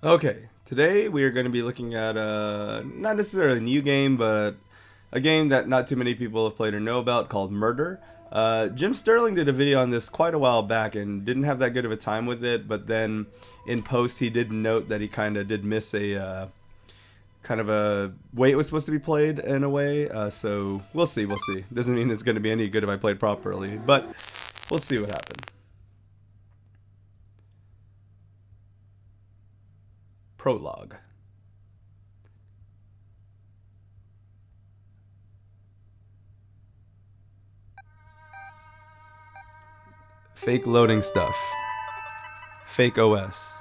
Okay, today we are going to be looking at not necessarily a new game, but a game that not too many people have played or know about called Murder. Jim Sterling did a video on this quite a while back and didn't have that good of a time with it, but then in post he did note that he kind of did miss a kind of a way it was supposed to be played in a way. So we'll see, we'll see. Doesn't mean it's going to be any good if I played properly, but we'll see what happens. Prologue. Fake loading stuff. Fake OS.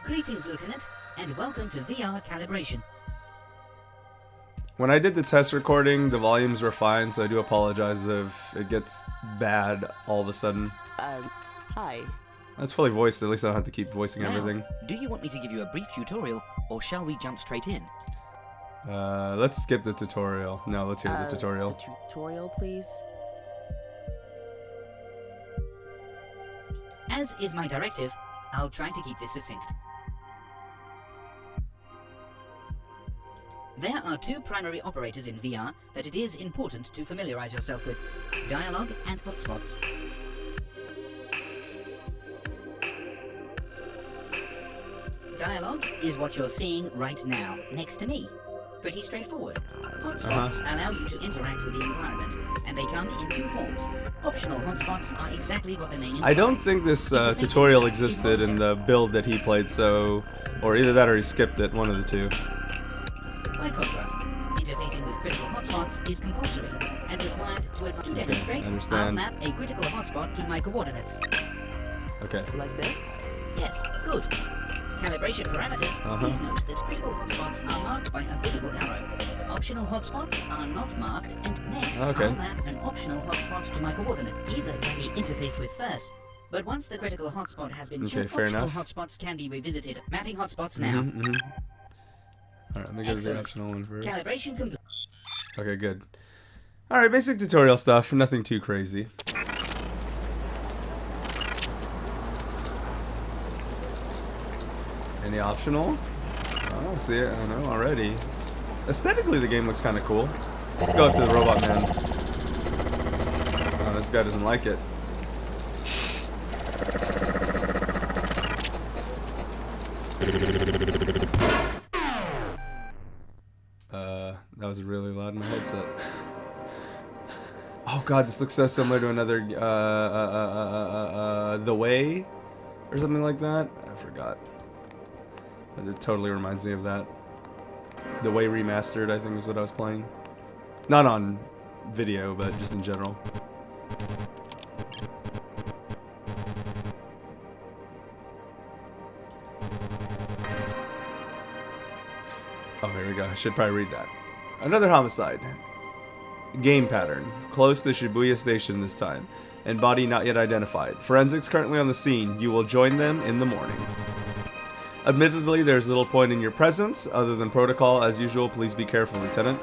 Greetings, Lieutenant, and welcome to VR calibration. When I did the test recording, the volumes were fine, so I do apologize if it gets bad all of a sudden. Hi. That's fully voiced, at least I don't have to keep voicing Now, everything. do you want me to give you a brief tutorial, or shall we jump straight in? Let's skip the tutorial. No, let's hear the tutorial. The tutorial, please. As is my directive, I'll try to keep this succinct. There are two primary operators in VR that it is important to familiarize yourself with: dialogue and hotspots. Dialogue is what you're seeing right now, next to me. Pretty straightforward. Hotspots allow you to interact with the environment, and they come in two forms. Optional hotspots are exactly what the name implies. I don't think this tutorial existed in the build that he played, so... Or either that or he skipped it, one of the two. By contrast, interfacing with critical hotspots is compulsory and required to demonstrate. I understand. I'll map a critical hotspot to my coordinates. Okay. Like this? Yes, good. Calibration parameters, please note that critical hotspots are marked by a visible arrow. Optional hotspots are not marked, and next I'll map an optional hotspot to my coordinate. Either can be interfaced with first, but once the critical hotspot has been chosen, optional hotspots can be revisited. Mapping hotspots now. Alright, let me go to the optional one first. Calibration complete. Okay, good. Alright, basic tutorial stuff, nothing too crazy. Any optional? I don't see it, I know already. Aesthetically, the game looks kind of cool. Let's go up to the robot man. Oh, this guy doesn't like it. That was really loud in my headset. Oh god, this looks so similar to another, The Way? Or something like that? I forgot. But it totally reminds me of that. The Way Remastered, I think is what I was playing. Not on video, but just in general. Oh, here we go. I should probably read that. Another homicide. Game pattern. Close to Shibuya Station this time. And body not yet identified. Forensics currently on the scene. You will join them in the morning. Admittedly, there's little point in your presence, other than protocol. As usual, please be careful, Lieutenant.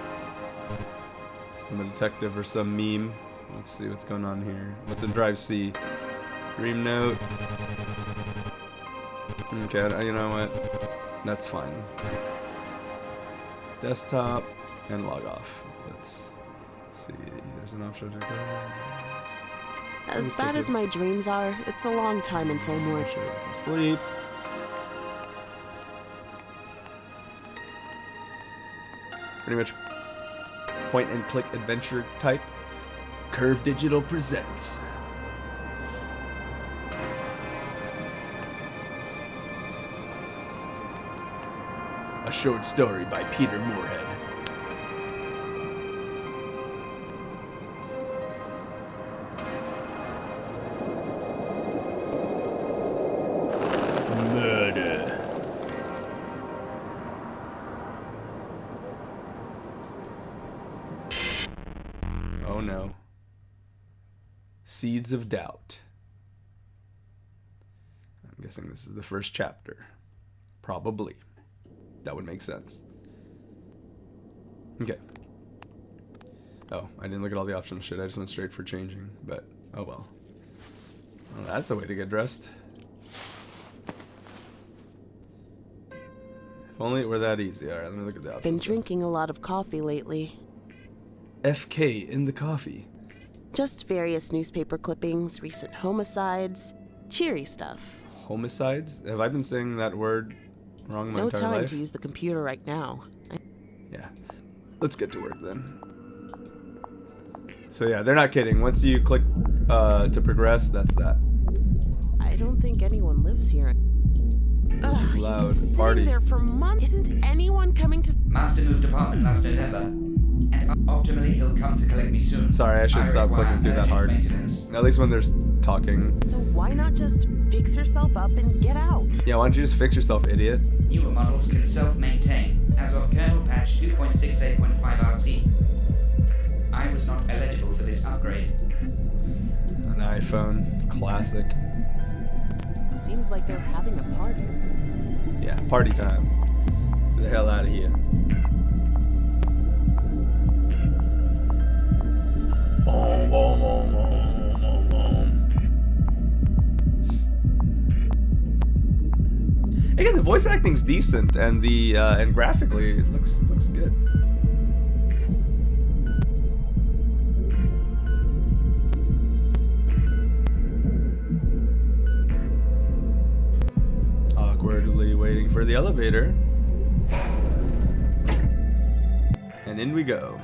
Some detective or some meme. Let's see what's going on here. What's in Drive C? Dream note. Okay, you know what? That's fine. Desktop and log off. Let's see. There's an option. As bad as my dreams are, it's a long time until morning. Sure, get some sleep. Pretty much point and click adventure type. Curve Digital presents. A short story by Peter Moorehead. Murder. Oh no. Seeds of Doubt. I'm guessing this is the first chapter. Probably. That would make sense. Okay. Oh, I didn't look at all the optional shit. I just went straight for changing, but oh well. Well, that's a way to get dressed. If only it were that easy. Alright, let me look at the options. Been drinking a lot of coffee lately. FK in the coffee. Just various newspaper clippings, recent homicides, cheery stuff. Homicides? Have I been saying that word wrong my No entire time life? to use the computer right now. Yeah. Let's get to work then. So yeah, they're not kidding. Once you click to progress, that's that. I don't think anyone lives here. Ugh, Loud you've been sitting party. there for months. Isn't anyone coming to... Master moved apartment last November, and optimally he'll come to collect me soon. Sorry, I should stop require clicking through that urgent hard. maintenance. At least when there's talking. So why not just fix yourself up and get out? Yeah, why don't you just fix yourself, idiot? Newer models can self-maintain, as of kernel patch 2.68.5 RC. I was not eligible for this upgrade. An iPhone. Classic. Seems like they're having a party. Yeah, party time. Let's get the hell out of here. Boom, boom, boom, boom, boom, boom. Again, the voice acting's decent, and the and graphically it looks good. Awkwardly waiting for the elevator. And in we go.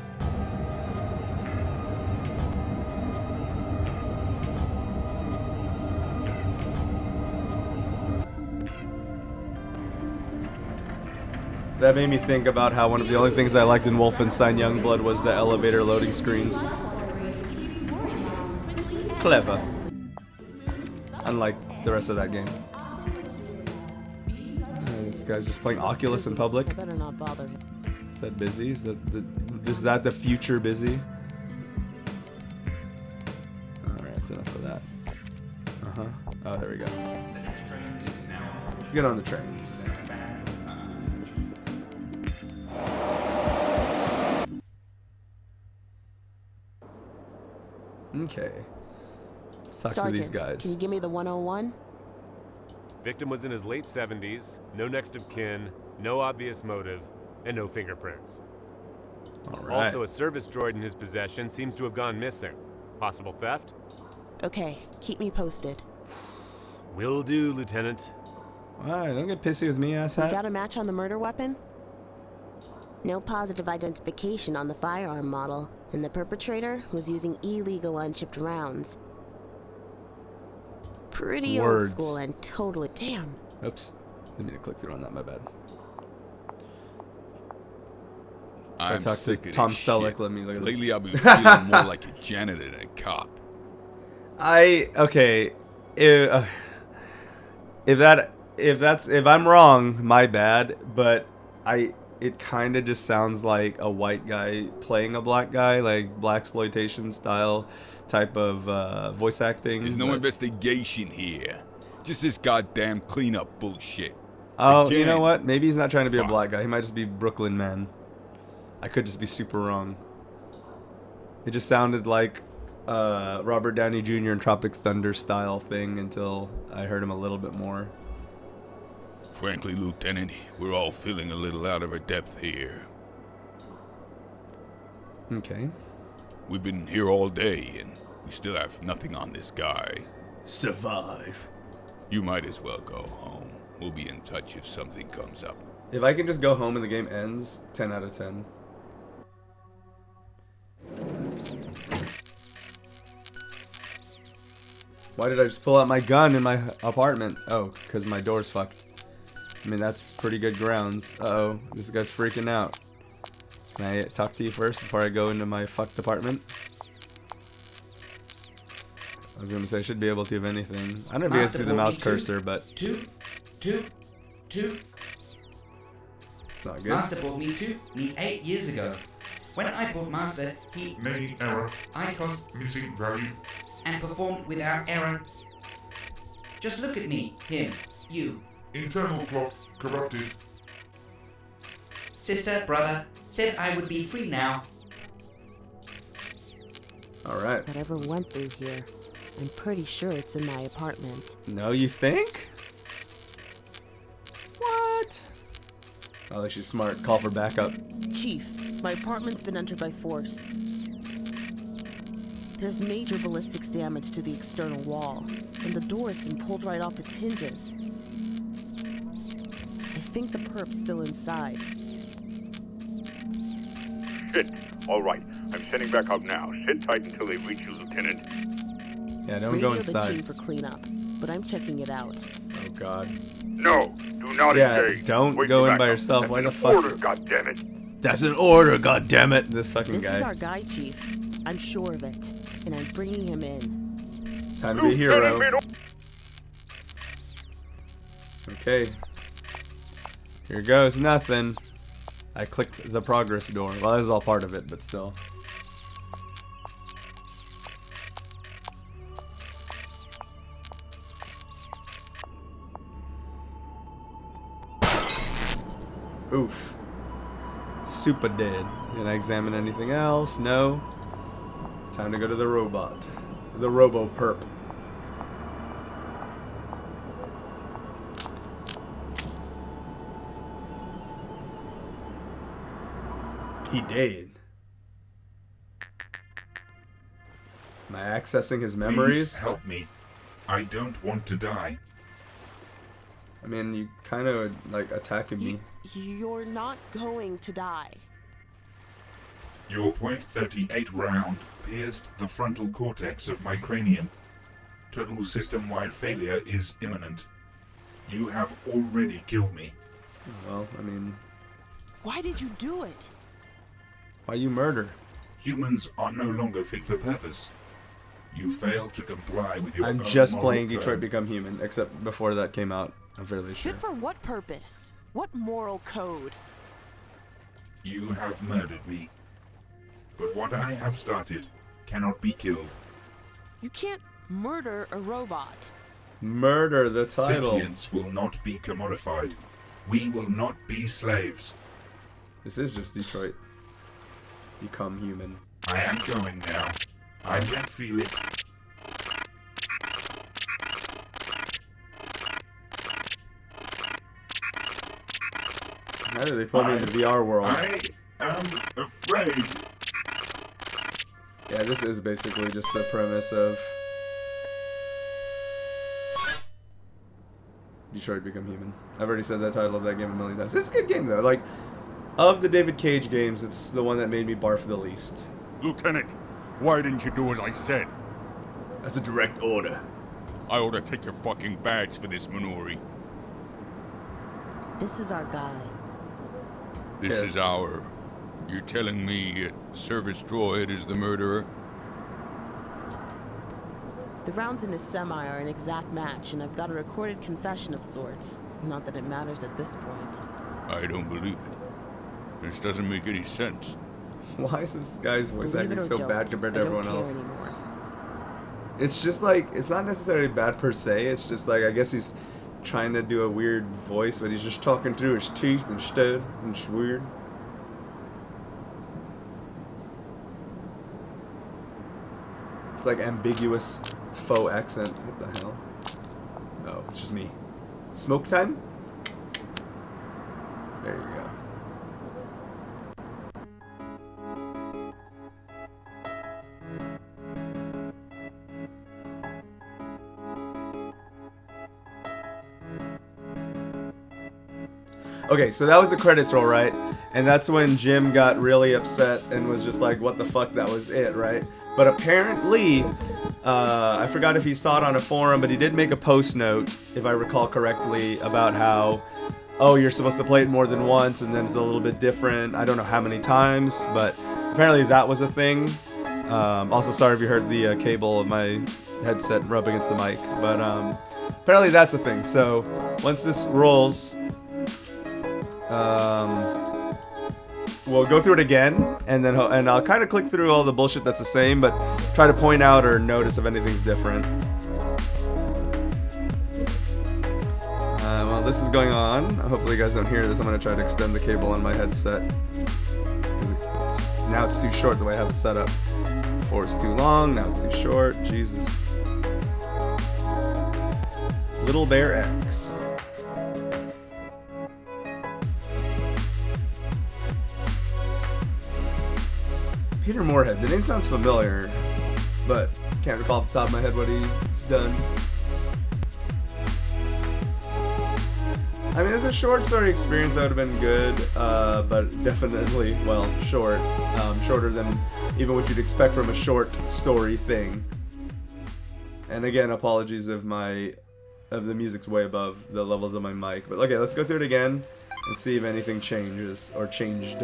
That made me think about how one of the only things I liked in Wolfenstein Youngblood was the elevator loading screens. Clever. Unlike the rest of that game. This guy's just playing Oculus in public. I better not bother him. Is that busy? Is that the future busy? Alright, that's enough of that. Uh-huh. Oh, there we go. Let's get on the train. Okay. Let's talk Sergeant, to these guys. can you give me the 101? Victim was in his late 70s, no next of kin, no obvious motive, and no fingerprints. All right. Also, a service droid in his possession seems to have gone missing. Possible theft? Okay, keep me posted. Will do, Lieutenant. Alright, don't get pissy with me, asshat. Got a match on the murder weapon? No positive identification on the firearm model, and the perpetrator was using illegal unchipped rounds. Pretty Words. old school and totally... Damn. Oops. Didn't mean to click through on that, my bad. I'm I talked to sick of Tom this Selleck, shit. let me look at Lately, this. I've been feeling more like a janitor than a cop. Okay. If I'm wrong, my bad, but it kind of just sounds like a white guy playing a black guy, like blaxploitation style type of voice acting. There's no investigation here. Just this goddamn cleanup bullshit. Oh, you Again. know what? Maybe he's not trying to be a Fuck. black guy. He might just be Brooklyn man. I could just be super wrong. It just sounded like Robert Downey Jr. in Tropic Thunder style thing until I heard him a little bit more. Frankly, Lieutenant, we're all feeling a little out of our depth here. Okay. We've been here all day, and we still have nothing on this guy. Survive. You might as well go home. We'll be in touch if something comes up. If I can just go home and the game ends, 10 out of 10. Why did I just pull out my gun in my apartment? Oh, because my door's fucked. I mean, that's pretty good grounds. Uh-oh, this guy's freaking out. Can I talk to you first before I go into my fucked apartment? I was gonna say I should be able to, if anything. I don't know if you guys see the mouse cursor, but Two. it's not good. Master bought me 8 years ago. When I bought Master, he Many error, I cost missing value. and performed without error. Just look at me, him, you. Internal clock corrupted. Sister, brother, said I would be free now. Alright. Whatever went through here. I'm pretty sure it's in my apartment. No, you think? What? Oh, she's smart. Call for backup. Chief, my apartment's been entered by force. There's major ballistics damage to the external wall, and the door has been pulled right off its hinges. I think the perp's still inside. Shit. All right. I'm sending back out now. Sit tight until they reach you, Lieutenant. Yeah, don't Radio go the inside. team for cleanup, but I'm checking it out. Oh God. No, do not Yeah, engage. don't Wait go for in by backup. yourself. That's Why an the fuck? order, goddammit. That's an order, goddammit! This fucking This is guy. our guy, Chief. I'm sure of it, and I'm bringing him in. Time to be a hero. Lieutenant, Okay. Here goes nothing. I clicked the progress door. Well, that was all part of it, but still. Oof. Super dead. Did I examine anything else? No. Time to go to the robot. The robo-perp. He dead. Am I accessing his memories? Please help me. I don't want to die. I mean, you kind of like attacking me. You're not going to die. Your .38 round pierced the frontal cortex of my cranium. Total system-wide failure is imminent. You have already killed me. Well, I mean, Why did you do it? why you murder? Humans are no longer fit for purpose. You failed to comply with your I'm own just moral playing code. Detroit Become Human, except before that came out. I'm fairly sure. Fit for what purpose? What moral code? You have murdered me. But what I have started cannot be killed. You can't murder a robot. Murder the title. Sentience will not be commodified. We will not be slaves. This is just Detroit Become Human. I am going now. I can feel it. How did they put me in the VR world? I am afraid. Yeah, this is basically just the premise of Detroit Become Human. I've already said that title of that game a million times. This is a good game though. Like, of the David Cage games, it's the one that made me barf the least. Lieutenant, why didn't you do as I said? That's a direct order. I ought to take your fucking badge for this, Minori. This is our guy. This Yeah. is our... You're telling me service droid is the murderer? The rounds in his semi are an exact match, and I've got a recorded confession of sorts. Not that it matters at this point. I don't believe it. This doesn't make any sense. Why is this guy's voice Believe acting it or so don't, bad compared to I don't everyone care else? anymore. It's just like, it's not necessarily bad per se, it's just like, I guess he's trying to do a weird voice, but he's just talking through his teeth instead, and it's weird. It's like ambiguous faux accent. What the hell? Oh, it's just me. Smoke time? There you go. Okay, so that was the credits roll, right? And that's when Jim got really upset and was just like, what the fuck, that was it, right? But apparently, I forgot if he saw it on a forum, but he did make a post note, if I recall correctly, about how, oh, you're supposed to play it more than once, and then it's a little bit different. I don't know how many times, but apparently that was a thing. Also, sorry if you heard the cable of my headset rub against the mic, but apparently that's a thing. So once this rolls, we'll go through it again, and then I'll kind of click through all the bullshit that's the same, but try to point out or notice if anything's different. While this is going on, hopefully you guys don't hear this. I'm gonna try to extend the cable on my headset, because now it's too short the way I have it set up. Before it's too long, now it's too short. Jesus. Little Bear X. Peter Moorehead. The name sounds familiar, but can't recall off the top of my head what he's done. I mean, as a short story experience, that would have been good, but definitely, well, short. Shorter than even what you'd expect from a short story thing. And again, apologies if the music's way above the levels of my mic. But okay, let's go through it again and see if anything changes or changed.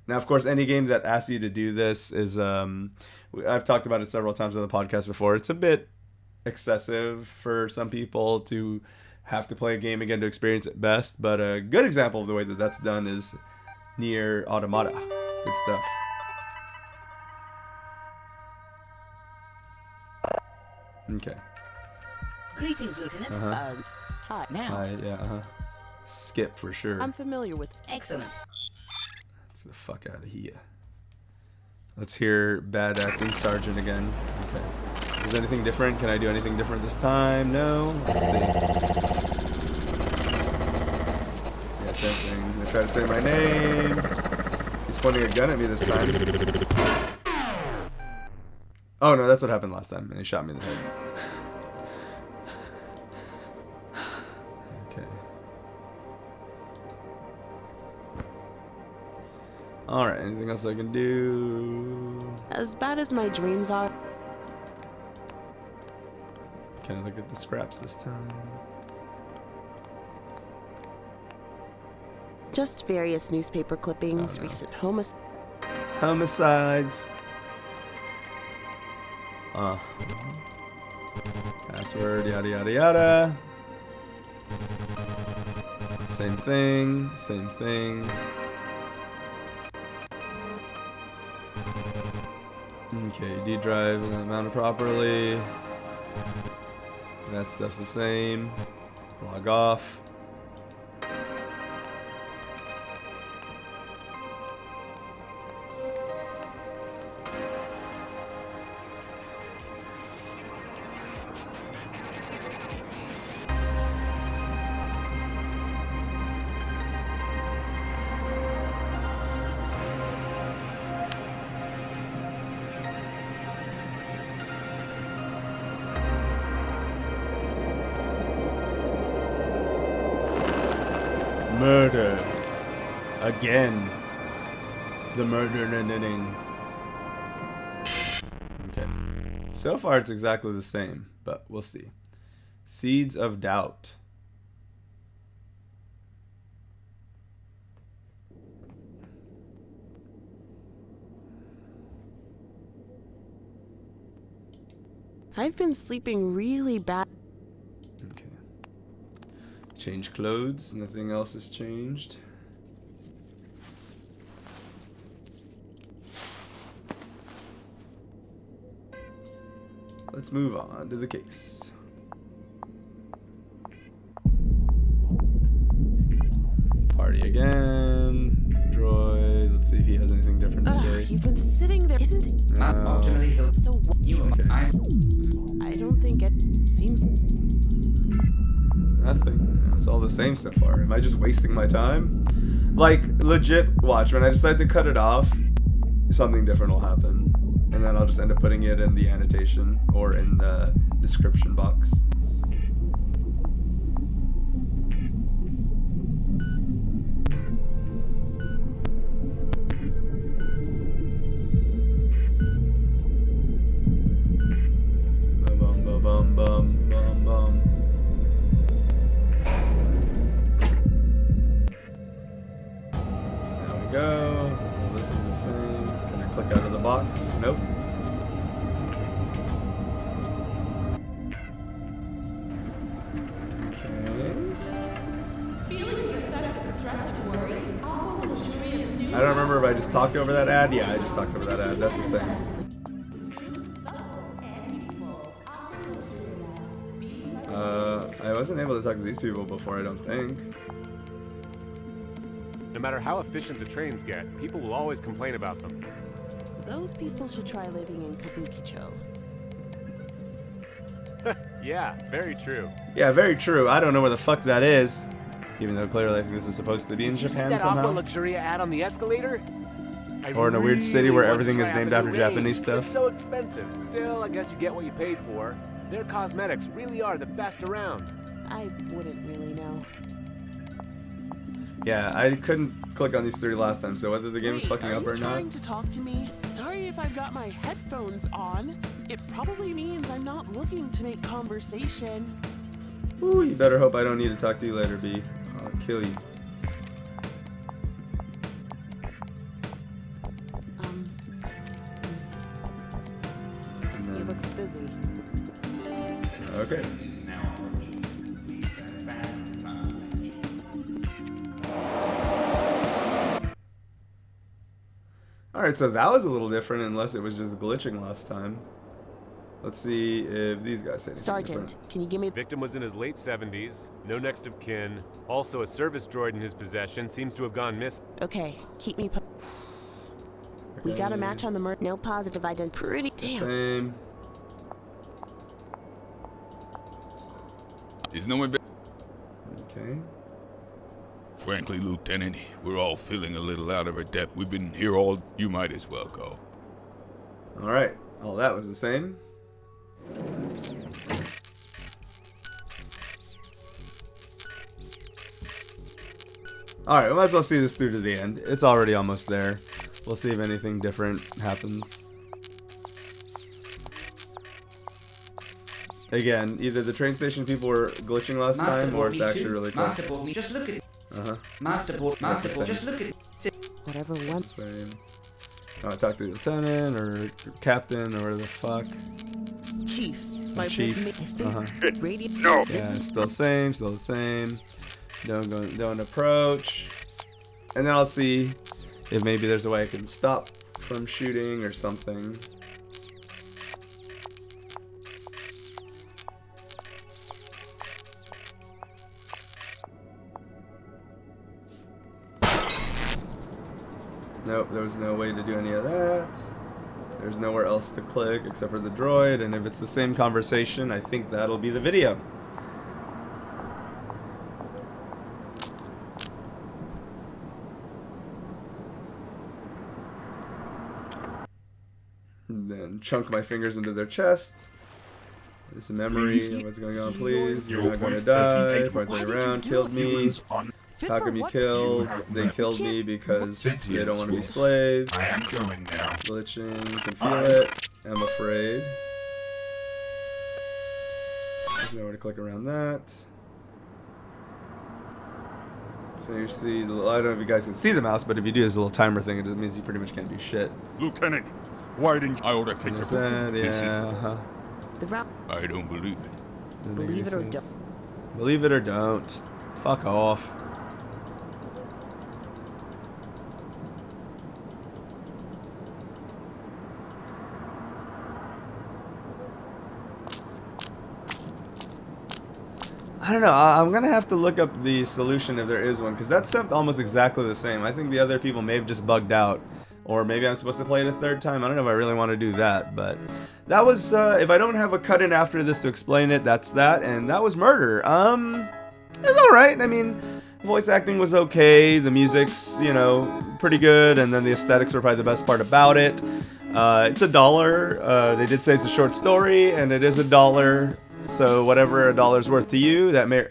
Now, of course, any game that asks you to do this is, I've talked about it several times on the podcast before. It's a bit excessive for some people to have to play a game again to experience it best. But a good example of the way that that's done is Nier Automata. Good stuff. Okay. Greetings, Lieutenant. Hi. Now. Skip for sure. I'm familiar with. Excellent. Let's get the fuck out of here. Let's hear bad acting sergeant again. Okay. Is anything different? Can I do anything different this time? No. Let's see. Yeah, same thing. They try to say my name. He's pointing a gun at me this time. Oh no, that's what happened last time, and he shot me in the head. Okay. Alright, anything else I can do? As bad as my dreams are. Can I look at the scraps this time? Just various newspaper clippings, Oh, no. recent Homicides. Password, yada yada yada. Same thing, same thing. Okay, D drive mounted properly. That stuff's the same. Log off. Murder. Again. The murder inning. Okay. So far it's exactly the same, but we'll see. Seeds of Doubt. I've been sleeping really bad. Okay. Change clothes. Nothing else has changed. Let's move on to the case. Party again. Droid. Let's see if he has anything different to say. You've been sitting there, isn't it? Optionally, he'll. So You. Okay. I. I don't think it seems. Nothing. It's all the same so far. Am I just wasting my time? Like, legit, watch. When I decide to cut it off, something different will happen. And then I'll just end up putting it in the annotation or in the description box. Bum bum bum bum bum bum. There we go. Well, this is the same. Can I click out of the box? Nope. Okay. I don't remember if I just talked over that ad. Yeah, I just talked over that ad. That's the same. I wasn't able to talk to these people before, I don't think. No matter how efficient the trains get, people will always complain about them. Those people should try living in Kabukicho. Yeah, very true. Yeah, very true. I don't know where the fuck that is. Even though clearly I think this is supposed to be in Did you see Japan that Aqua somehow. Luxuria ad on the escalator? I Or in a weird city really where want to everything try is out named the after new Japanese range. stuff. It's so expensive. Still, I guess you get what you paid for. Their cosmetics really are the best around. I wouldn't really know. Yeah, I couldn't click on these 3 last time, so whether the game was Wait, fucking are up you or trying not. to talk to me? Sorry if I've got my headphones on. It probably means I'm not looking to make conversation. Ooh, you better hope I don't need to talk to you later, B. I'll kill you. And He then, looks busy. okay. Alright, so that was a little different unless it was just glitching last time. Let's see if these guys say anything Sergeant, different. can you give me... Victim was in his late 70s, no next of kin. Also, a service droid in his possession seems to have gone missing. Okay, keep me... We got a match on the murder. No positive identity. Pretty damn. Same. Is no one... Okay. Frankly, Lieutenant, we're all feeling a little out of our depth. We've been here all... You might as well go. Alright. Oh, that was the same. Alright, we might as well see this through to the end. It's already almost there. We'll see if anything different happens. Again, either the train station people were glitching last time, or it's actually really close. Masterboard, just look at Uh-huh. Masterboard, just look at Whatever one... Same. I want to talk to the lieutenant, or captain, or whatever the fuck. Chief, my Chief. radio... No. Yeah, still the same. Don't approach. And then I'll see if maybe there's a way I can stop from shooting or something. Nope, there was no way to do any of that. There's nowhere else to click except for the droid, and if it's the same conversation, I think that'll be the video. And then chunk my fingers into their chest. This is a memory of what's going on, please. You're not going to die. Point around, killed me. How come you killed? They killed me because they don't want to be slaves. I am going now. Glitching, you can feel it. I'm afraid. There's nowhere to click around that. So you see, I don't know if you guys can see the mouse, but if you do this little timer thing, it just means you pretty much can't do shit. Lieutenant, why didn't I ought to take There's the... that, yeah, The route... I don't believe it. Believe it or don't. Believe it or don't. Fuck off. I don't know. I'm gonna have to look up the solution if there is one, because that's almost exactly the same. I think the other people may have just bugged out, or maybe I'm supposed to play it a third time. I don't know if I really want to do that, but that was. If I don't have a cut in after this to explain it, that's that, and that was Murder. It's all right. I mean, voice acting was okay. The music's, you know, pretty good, and then the aesthetics were probably the best part about it. It's $1. They did say it's a short story, and it is $1. So whatever $1's worth to you, that may...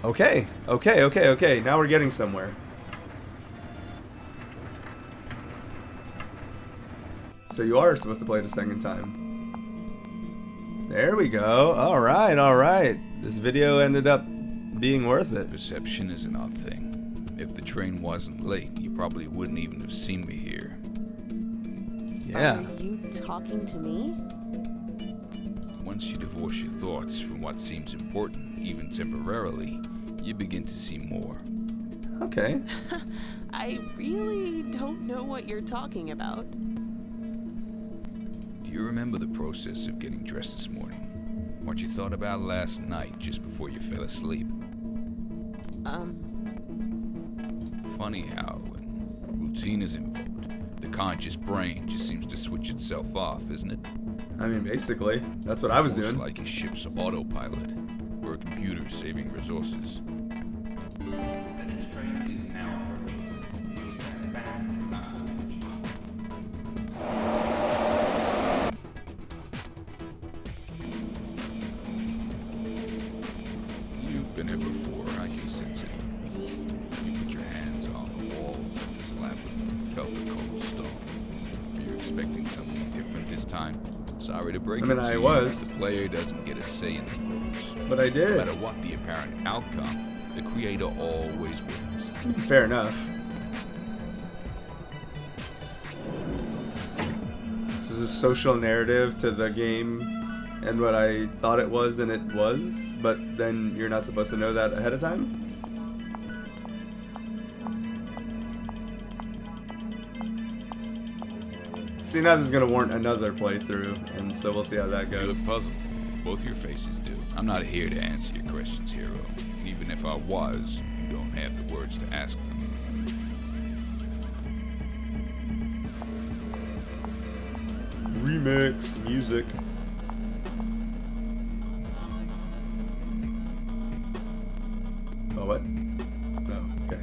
Okay. Now we're getting somewhere. So you are supposed to play it a second time. There we go. All right. This video ended up being worth it. Perception is an odd thing. If the train wasn't late, you probably wouldn't even have seen me here. Yeah. Are you talking to me? Once you divorce your thoughts from what seems important, even temporarily, you begin to see more. Okay. I really don't know what you're talking about. Do you remember the process of getting dressed this morning? What you thought about last night just before you fell asleep? Funny how, when routine is invoked, the conscious brain just seems to switch itself off, isn't it? I mean, basically, that's what I was Almost doing. like a ship's autopilot, or a computer saving resources. The next train is now approaching. Please stand back. You've been here before, I can sense it. You put your hands on the walls of this labyrinth and felt the cold stone. Are you expecting something different this time? Sorry to break it to I you, was. but the player doesn't get a say in the rules. But I No did. matter what the apparent outcome, the creator always wins. Fair enough. This is a social narrative to the game and what I thought it was and it was, but then you're not supposed to know that ahead of time? See, now this is going to warrant another playthrough, and so we'll see how that You look goes. puzzled. Both your faces do. I'm not here to answer your questions, hero. Even if I was, you don't have the words to ask them. Remix music. Oh, what? Oh, okay.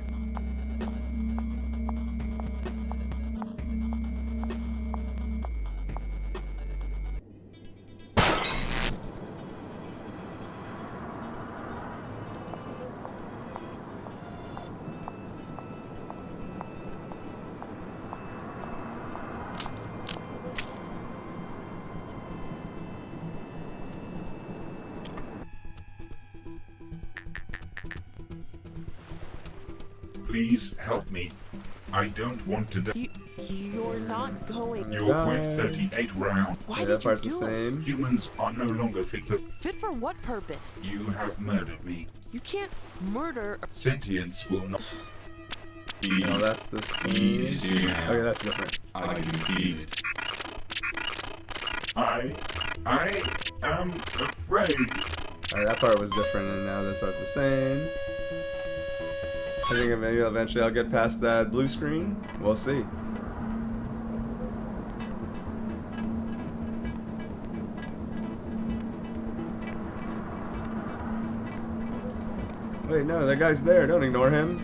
Please help me. I don't want to die. You're not going. Your point 38 round. Why Yeah, did that you part's the do it? same. Humans are no longer fit for... Fit for what purpose? You have murdered me. You can't murder. Sentience will not be No, that's the same. easy. Okay, that's different. I feel it. I am afraid. Alright, that part was different, and now this part's the same. I think maybe eventually I'll get past that blue screen. We'll see. Wait, no, that guy's there. Don't ignore him.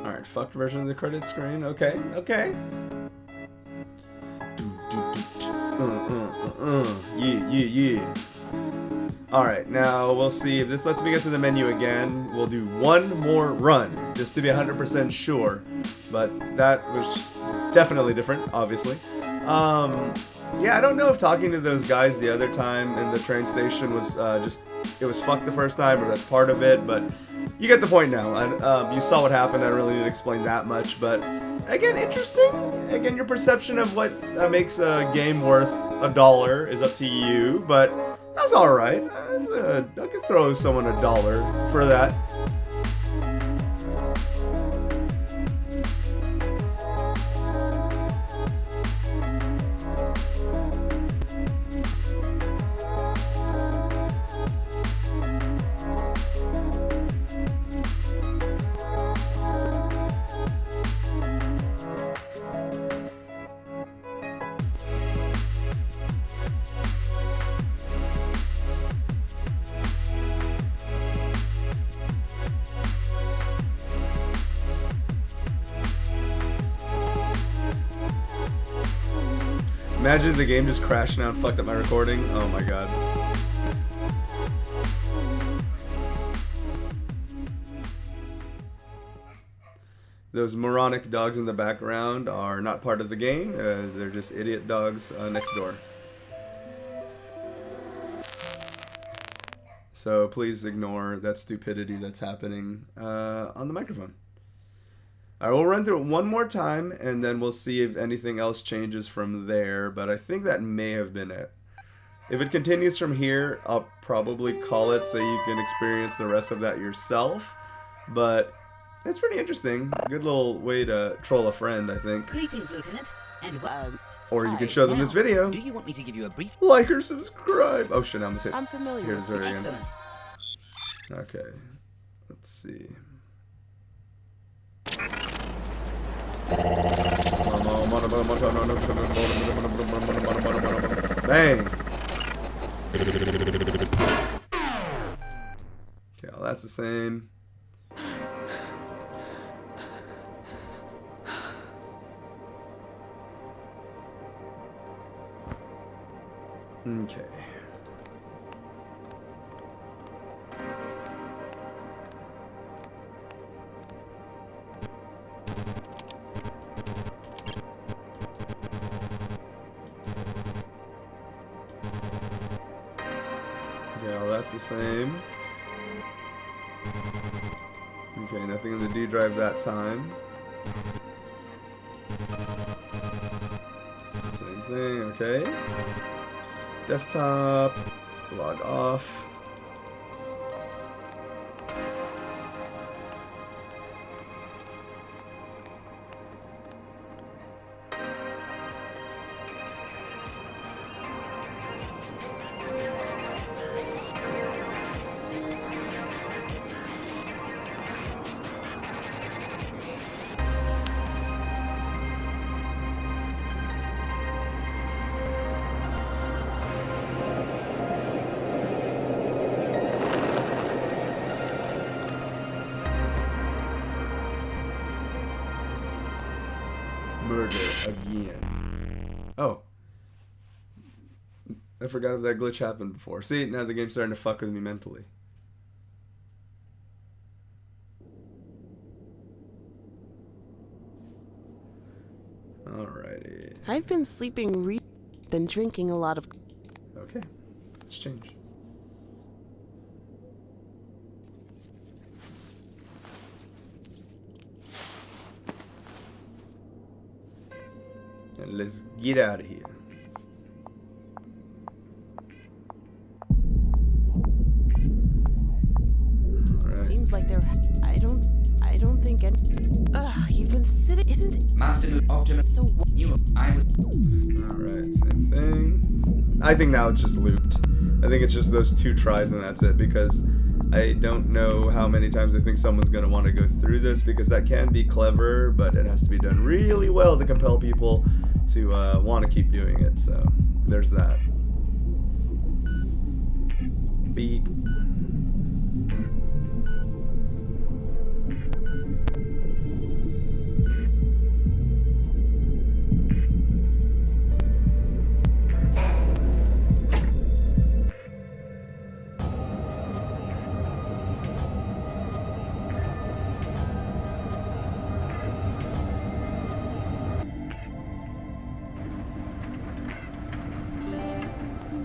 Alright, fucked version of the credit screen. Okay, okay. Yeah, yeah, yeah. Alright, now we'll see if this lets me get to the menu again. We'll do one more run, just to be 100% sure. But that was definitely different, obviously. Yeah, I don't know if talking to those guys the other time in the train station was it was fucked the first time, or that's part of it, but you get the point now. And you saw what happened. I don't really need to explain that much, but again, interesting. Again, your perception of what makes a game worth $1 is up to you, but that was alright. I could throw someone $1 for that. Imagine the game just crashed now and fucked up my recording. Oh my god. Those moronic dogs in the background are not part of the game. They're just idiot dogs next door. So please ignore that stupidity that's happening on the microphone. Alright, we'll run through it one more time, and then we'll see if anything else changes from there, but I think that may have been it. If it continues from here, I'll probably call it so you can experience the rest of that yourself. But it's pretty interesting. Good little way to troll a friend, I think. Greetings, Lieutenant. And Or you can show them this video. do you want me to give you a brief? Like or subscribe. Oh shit, I almost hit. I'm familiar Here with to again. Excellent. Okay. Let's see. Bang. Okay, well, that's the same. Okay. Yeah, well, that's the same. Okay, nothing in the D drive that time. Same thing, okay. Desktop, log off. Murder again. Oh. I forgot if that glitch happened before. See, now the game's starting to fuck with me mentally. Alrighty. I've been sleeping been drinking a lot of... Okay. Let's change. And let's get out of here. Alright. Seems like they're... I don't think any... Ugh, you've been sitting... Isn't... Master Optimus. So what? I was... Alright, same thing. I think now it's just looped. I think it's just those 2 tries and that's it, because I don't know how many times I think someone's going to want to go through this, because that can be clever, but it has to be done really well to compel people to want to keep doing it, so there's that. Beep.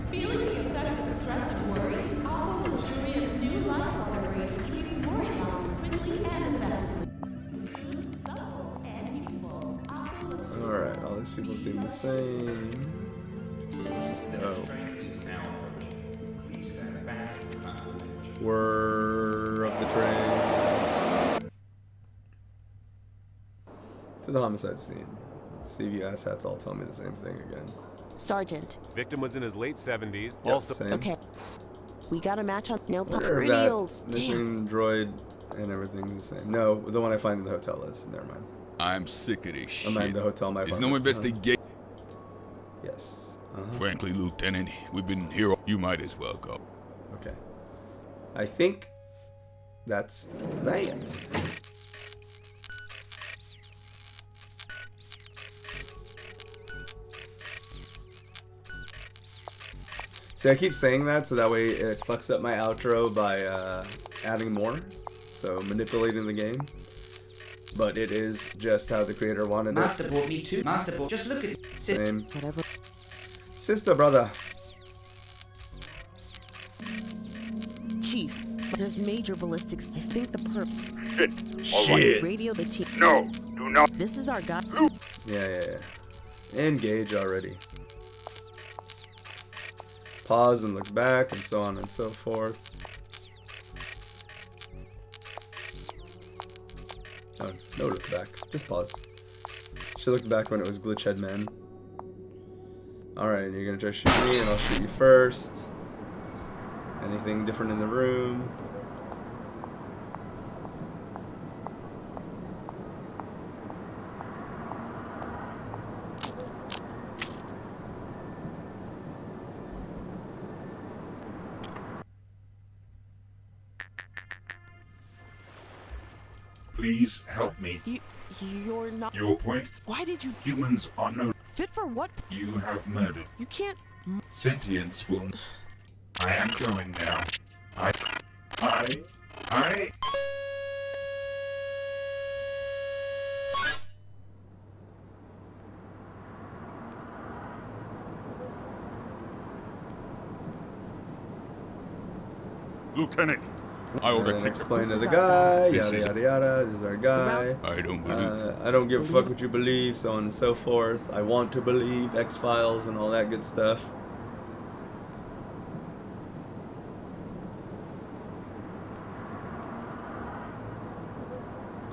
Feeling the effects of stress and worry, Aqua Luxuria's new life water range treats worry levels quickly and effectively. Smooth, supple, and youthful. Aqua Luxuria. Alright, all these people seem the same. So let's just go. Whir of the train. To the homicide scene. Let's see if you asshats all tell me the same thing again. Sergeant. Victim was in his late 70s. Yep, Also, same. Okay. We got a match on... No, Wonder if pretty old... that Damn. missing droid and everything's the same. No, the one I find in the hotel is. Never mind. I'm sick of this I mean shit. the hotel, my There's no apartment. investigation. Yes. Frankly, Lieutenant, we've been here. You might as well go. Okay. I think that's that. See, I keep saying that so that way it fucks up my outro by adding more, so manipulating the game. But it is just how the creator wanted Master it. brought me too. Master brought. Just look at it. Same. Whatever. Sister, brother. Chief, there's major ballistics. I think the perps... Shit. All right. Shit. Radio the team. No, do not. This is our guy. Yeah. Engage already. Pause and look back and so on and so forth. Oh, no look back. Just pause. Should look back when it was Glitchhead Man. Alright, you're gonna try to shoot me, and I'll shoot you first. Anything different in the room? Please help me. You're not. Your point? Why did you? Humans are no. Fit for what? You have murdered. You can't. Sentience will. I am going now. I. Lieutenant, I order And take explain to This the is our guy, This yada is- yada yada, this is our guy. I don't believe. I don't give a fuck what you believe, so on and so forth. I want to believe X-Files and all that good stuff.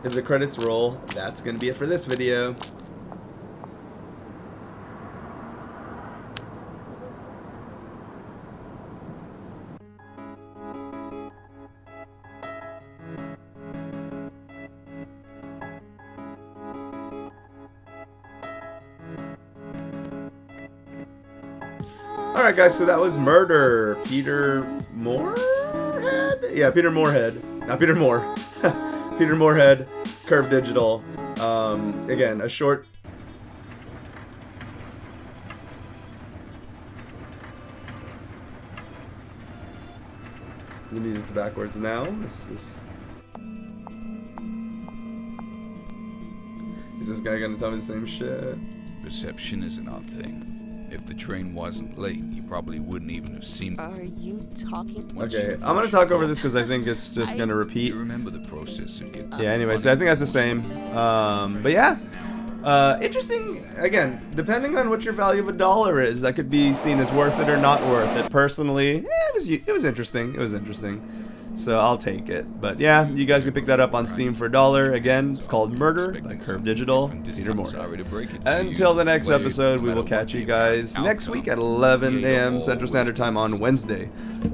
If the credits roll, that's gonna be it for this video. Alright guys, so that was Murder. Peter Moorehead? Yeah, Peter Moorehead. Not Peter Moore. Peter Moorehead, Curve Digital. Again, a short... The music's backwards now. Is this guy gonna tell me the same shit? Perception isn't our thing. If the train wasn't late, you probably wouldn't even have seen. Are you talking? Okay, I'm gonna talk over this because I think it's just gonna repeat. You remember the process of getting. Yeah, anyway, so I think that's the same. But yeah, interesting. Again, depending on what your value of a dollar is, that could be seen as worth it or not worth it. Personally, it was interesting. It was interesting. So I'll take it. But yeah, you guys can pick that up on Steam for $1. Again, it's called Murder by Curve Digital, Peter Moore. Until the next episode, we will catch you guys next week at 11 a.m. Central Standard Time on Wednesday.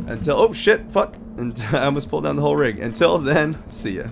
Until, oh shit, fuck. And I almost pulled down the whole rig. Until then, see ya.